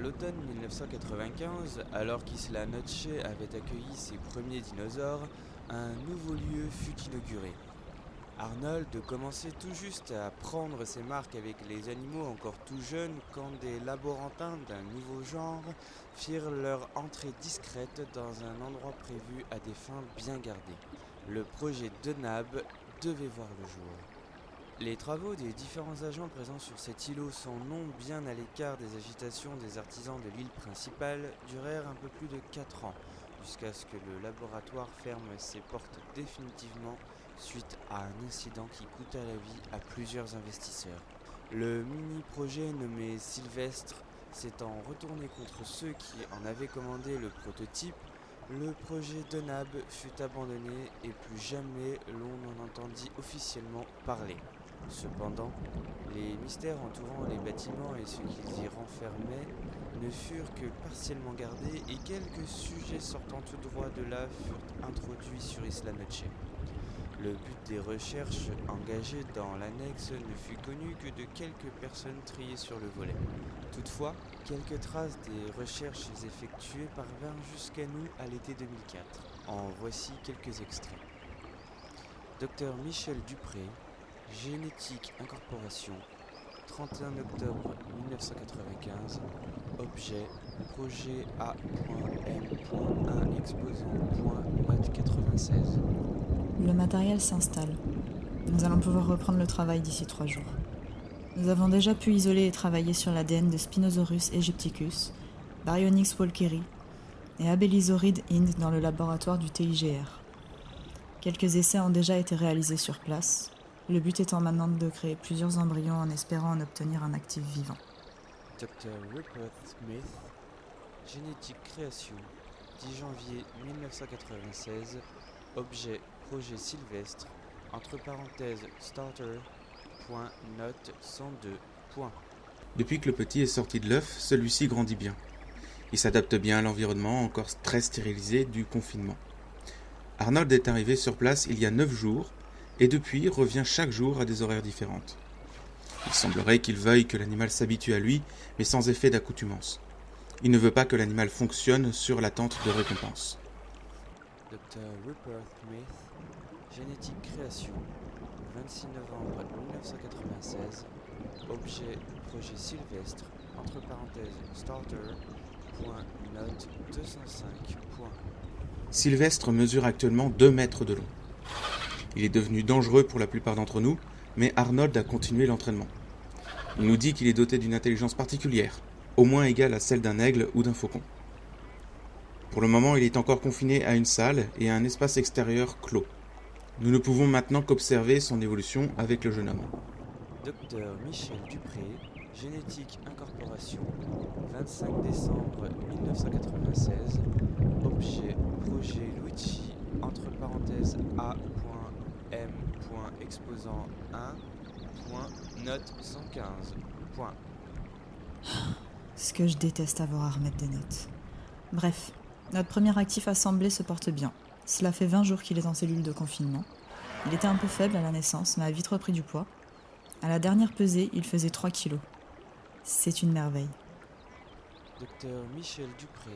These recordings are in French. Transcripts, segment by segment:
l'automne 1995, alors qu'Isla Noche avait accueilli ses premiers dinosaures, un nouveau lieu fut inauguré. Arnold commençait tout juste à prendre ses marques avec les animaux encore tout jeunes quand des laborantins d'un nouveau genre firent leur entrée discrète dans un endroit prévu à des fins bien gardées. Le projet Denab devait voir le jour. Les travaux des différents agents présents sur cet îlot sont non bien à l'écart des agitations des artisans de l'île principale durèrent un peu plus de 4 ans, jusqu'à ce que le laboratoire ferme ses portes définitivement suite à un incident qui coûta la vie à plusieurs investisseurs. Le mini-projet nommé Sylvestre s'étant retourné contre ceux qui en avaient commandé le prototype, le projet Denab fut abandonné et plus jamais l'on en entendit officiellement parler. Cependant, les mystères entourant les bâtiments et ce qu'ils y renfermaient ne furent que partiellement gardés et quelques sujets sortant tout droit de là furent introduits sur Isla Noche. Le but des recherches engagées dans l'annexe ne fut connu que de quelques personnes triées sur le volet. Toutefois, quelques traces des recherches effectuées parvinrent jusqu'à nous à l'été 2004. En voici quelques extraits. Dr Michel Dupré, Génétique Incorporation, 31 octobre 1995, objet, projet A.M.1 exposant.note 96. Le matériel s'installe. Nous allons pouvoir reprendre le travail d'ici 3 jours. Nous avons déjà pu isoler et travailler sur l'ADN de Spinosaurus aegypticus, Baryonyx walkeri et Abelisauride ind dans le laboratoire du TIGR. Quelques essais ont déjà été réalisés sur place, le but étant maintenant de créer plusieurs embryons en espérant en obtenir un actif vivant. Dr Rupert Smith, Génétique Création, 10 janvier 1996, objet, projet Sylvestre, entre parenthèses starter, point, note 102, point. Depuis que le petit est sorti de l'œuf, celui-ci grandit bien. Il s'adapte bien à l'environnement encore très stérilisé du confinement. Arnold est arrivé sur place il y a 9 jours et depuis revient chaque jour à des horaires différentes. Il semblerait qu'il veuille que l'animal s'habitue à lui, mais sans effet d'accoutumance. Il ne veut pas que l'animal fonctionne sur l'attente de récompense. Dr Rupert Smith, Génétique Création, 26 novembre 1996, objet, projet Sylvestre, entre parenthèses starter, point, note 205, point. Sylvestre mesure actuellement 2 mètres de long. Il est devenu dangereux pour la plupart d'entre nous, mais Arnold a continué l'entraînement. Il nous dit qu'il est doté d'une intelligence particulière, au moins égale à celle d'un aigle ou d'un faucon. Pour le moment, il est encore confiné à une salle et à un espace extérieur clos. Nous ne pouvons maintenant qu'observer son évolution avec le jeune homme. Dr Michel Dupré, Génétique Incorporation, 25 décembre 1996, objet, projet Luigi, entre parenthèses A.M. exposant 1, note 115, point. Ce que je déteste avoir à remettre des notes. Bref, notre premier actif assemblé se porte bien. Cela fait 20 jours qu'il est en cellule de confinement. Il était un peu faible à la naissance, mais a vite repris du poids. À la dernière pesée, il faisait 3 kilos. C'est une merveille. Dr Michel Dupré,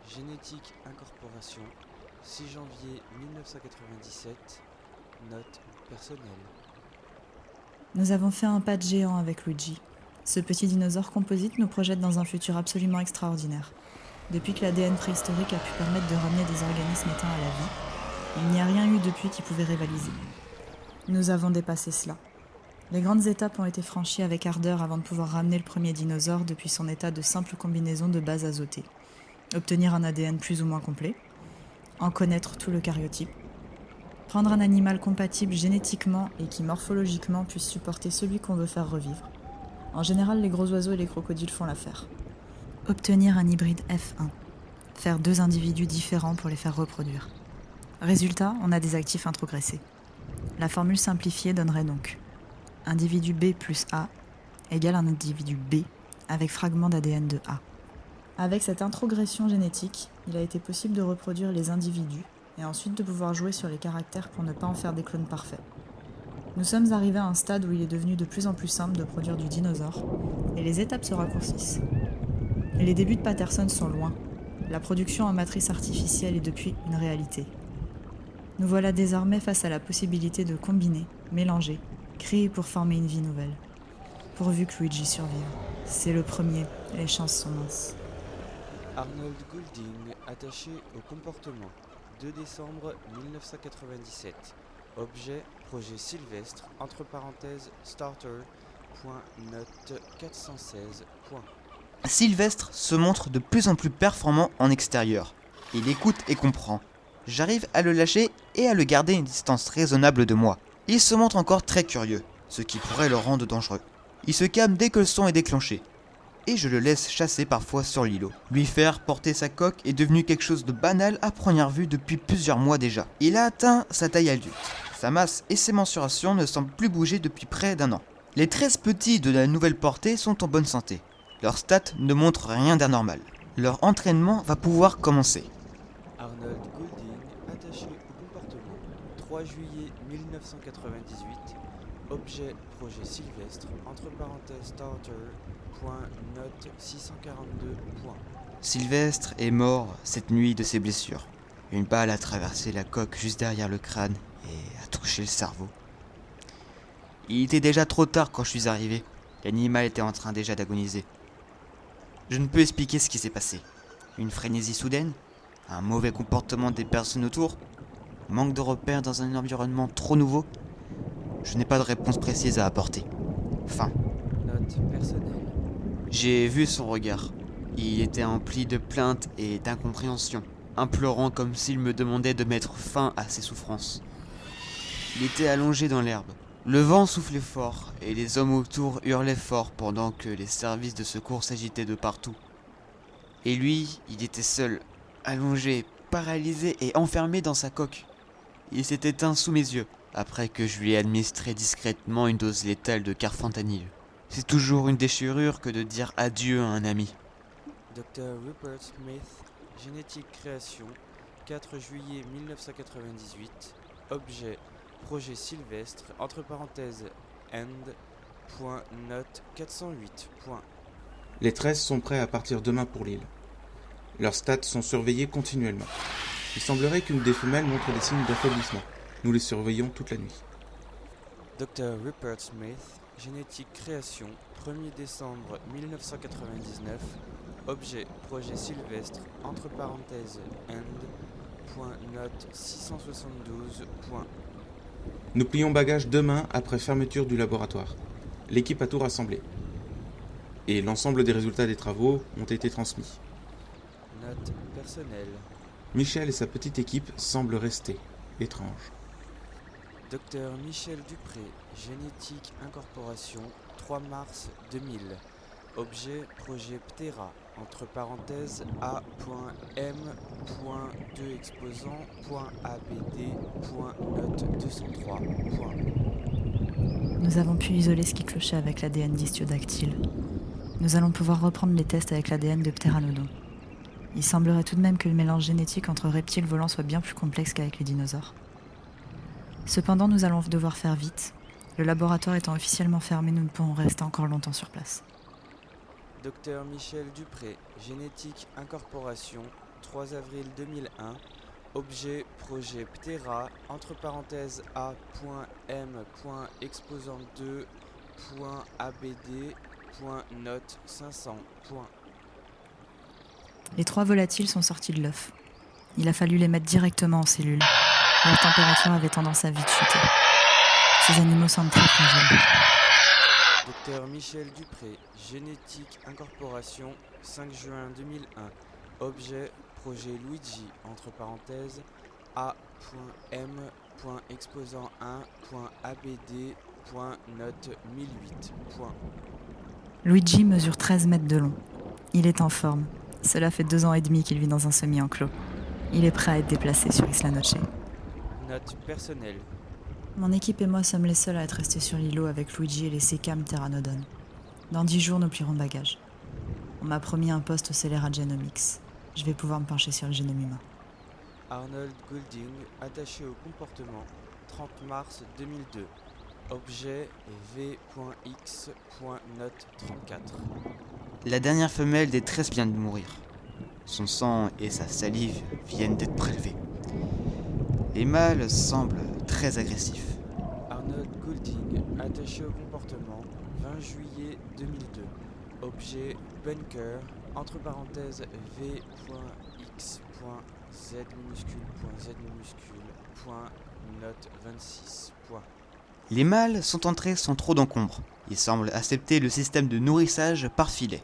Génétique Incorporation, 6 janvier 1997, note personnelle. Nous avons fait un pas de géant avec Luigi. Ce petit dinosaure composite nous projette dans un futur absolument extraordinaire. Depuis que l'ADN préhistorique a pu permettre de ramener des organismes éteints à la vie, il n'y a rien eu depuis qui pouvait rivaliser. Nous avons dépassé cela. Les grandes étapes ont été franchies avec ardeur avant de pouvoir ramener le premier dinosaure depuis son état de simple combinaison de bases azotées, obtenir un ADN plus ou moins complet, en connaître tout le cariotype, prendre un animal compatible génétiquement et qui morphologiquement puisse supporter celui qu'on veut faire revivre. En général, les gros oiseaux et les crocodiles font l'affaire. Obtenir un hybride F1, faire 2 individus différents pour les faire reproduire. Résultat, on a des actifs introgressés. La formule simplifiée donnerait donc individu B plus A égale un individu B avec fragment d'ADN de A. Avec cette introgression génétique, il a été possible de reproduire les individus et ensuite de pouvoir jouer sur les caractères pour ne pas en faire des clones parfaits. Nous sommes arrivés à un stade où il est devenu de plus en plus simple de produire du dinosaure et les étapes se raccourcissent. Les débuts de Patterson sont loin. La production en matrice artificielle est depuis une réalité. Nous voilà désormais face à la possibilité de combiner, mélanger, créer pour former une vie nouvelle. Pourvu que Luigi survive. C'est le premier, les chances sont minces. Arnold Goulding, attaché au comportement. 2 décembre 1997. Objet, projet Sylvestre, entre parenthèses, starter.note 416. Sylvestre se montre de plus en plus performant en extérieur. Il écoute et comprend. J'arrive à le lâcher et à le garder à une distance raisonnable de moi. Il se montre encore très curieux, ce qui pourrait le rendre dangereux. Il se calme dès que le son est déclenché. Et je le laisse chasser parfois sur l'îlot. Lui faire porter sa coque est devenu quelque chose de banal à première vue depuis plusieurs mois déjà. Il a atteint sa taille adulte. Sa masse et ses mensurations ne semblent plus bouger depuis près d'1 an. Les 13 petits de la nouvelle portée sont en bonne santé. Leurs stats ne montrent rien d'anormal. Leur entraînement va pouvoir commencer. Arnold Goulding, attaché au comportement. 3 juillet 1998. Objet, projet Sylvestre, entre parenthèses, starter.note 642. Sylvestre est mort cette nuit de ses blessures. Une balle a traversé la coque juste derrière le crâne et a touché le cerveau. Il était déjà trop tard quand je suis arrivé. L'animal était en train déjà d'agoniser. Je ne peux expliquer ce qui s'est passé. Une frénésie soudaine? Un mauvais comportement des personnes autour? Manque de repères dans un environnement trop nouveau? Je n'ai pas de réponse précise à apporter. Fin. Note personnelle. J'ai vu son regard. Il était empli de plaintes et d'incompréhension, implorant comme s'il me demandait de mettre fin à ses souffrances. Il était allongé dans l'herbe. Le vent soufflait fort et les hommes autour hurlaient fort pendant que les services de secours s'agitaient de partout. Et lui, il était seul, allongé, paralysé et enfermé dans sa coque. Il s'est éteint sous mes yeux, après que je lui ai administré discrètement une dose létale de carfentanil. C'est toujours une déchirure que de dire adieu à un ami. Dr. Rupert Smith, génétique création, 4 juillet 1998. Objet, projet Sylvestre, entre parenthèses, end.note 408. Les 13 sont prêts à partir demain pour l'île. Leurs stats sont surveillés continuellement. Il semblerait qu'une des femelles montre des signes d'affaiblissement. Nous les surveillons toute la nuit. Dr. Rupert Smith, génétique création, 1er décembre 1999. Objet, projet Sylvestre, entre parenthèses, end.note 672. Nous plions bagages demain après fermeture du laboratoire. L'équipe a tout rassemblé. Et l'ensemble des résultats des travaux ont été transmis. Note personnelle. Michel et sa petite équipe semblent rester étranges. Dr. Michel Dupré, génétique incorporation, 3 mars 2000. Objet, projet Ptera, entre parenthèses A.M.2exposant.abd.note 203. Nous avons pu isoler ce qui clochait avec l'ADN d'Istiodactyle. Nous allons pouvoir reprendre les tests avec l'ADN de Pteranodon. Il semblerait tout de même que le mélange génétique entre reptiles volants soit bien plus complexe qu'avec les dinosaures. Cependant, nous allons devoir faire vite. Le laboratoire étant officiellement fermé, nous ne pourrons rester encore longtemps sur place. Dr. Michel Dupré, génétique incorporation, 3 avril 2001. Objet, projet Ptera, entre parenthèses A.M.2.exposant2.abd.note 500. Les 3 volatiles sont sortis de l'œuf. Il a fallu les mettre directement en cellule. Leur température avait tendance à vite chuter. Ces animaux semblent très fragiles. Dr. Michel Dupré, génétique incorporation, 5 juin 2001. Objet, projet Luigi, entre parenthèses A.M.exposant1.abd.note 1008. Luigi mesure 13 mètres de long. Il est en forme. Cela fait 2 ans et demi qu'il vit dans un semi-enclos. Il est prêt à être déplacé sur Isla Noche. Note personnelle. Mon équipe et moi sommes les seuls à être restés sur l'îlot avec Luigi et les Secam Pteranodon. Dans 10 jours, nous plierons bagages. On m'a promis un poste au Celera Genomics. Je vais pouvoir me pencher sur le génome humain. Arnold Goulding, attaché au comportement, 30 mars 2002. Objet V.X.note 34. La dernière femelle des 13 vient de mourir. Son sang et sa salive viennent d'être prélevés. Les mâles semblent très agressifs. Arnold Goulding, attaché au comportement, 20 juillet 2002. Objet bunker, entre parenthèses v.x.z note 26. Les mâles sont entrés sans trop d'encombre. Ils semblent accepter le système de nourrissage par filet.